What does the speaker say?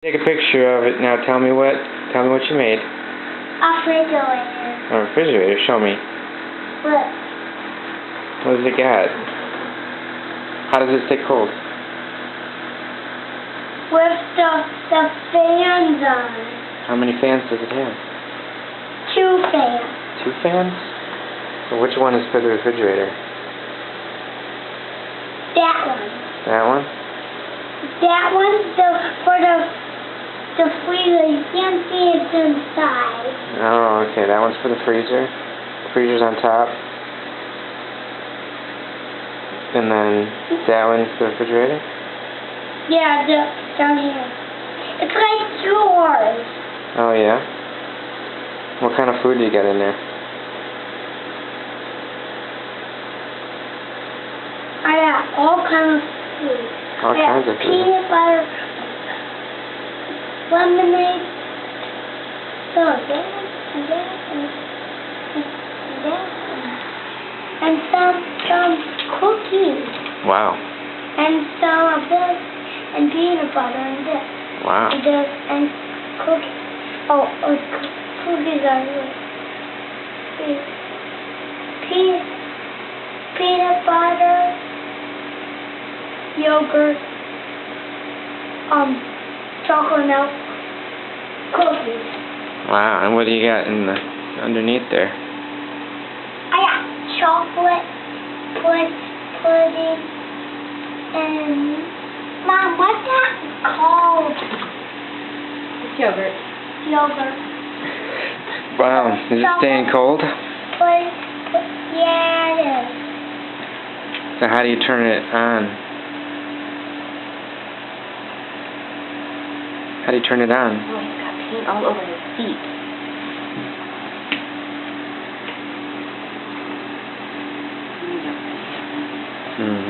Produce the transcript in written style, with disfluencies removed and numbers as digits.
Take a picture of it now. Tell me what you made. A refrigerator. A refrigerator. Show me. Look. What does it got? How does it stay cold? With the fans on. How many fans does it have? 2 fans. 2 fans? So which one is for the refrigerator? That one. That one? That one's for the freezer. You can't see it's inside. Oh, okay. That one's for the freezer. Freezer's on top. And then that one's the refrigerator? Yeah, down here. It's like drawers. Oh, yeah? What kind of food do you got in there? I got all kinds of food. All kinds of food. Peanut butter, lemonade, and some cookies. Wow. And some of this, and peanut butter, and this. Wow. And this, and cookies. Oh, cookies are here. Peanut butter, yogurt, chocolate milk, cookies. Wow. And what do you got in the underneath there? I got chocolate, pudding, and Mom, what's that called? It's yogurt. Yogurt. Wow. Is it staying cold? Yeah, it is. So how do you turn it on? How do you turn it on? Oh, he's got paint all over his feet. Mm-hmm.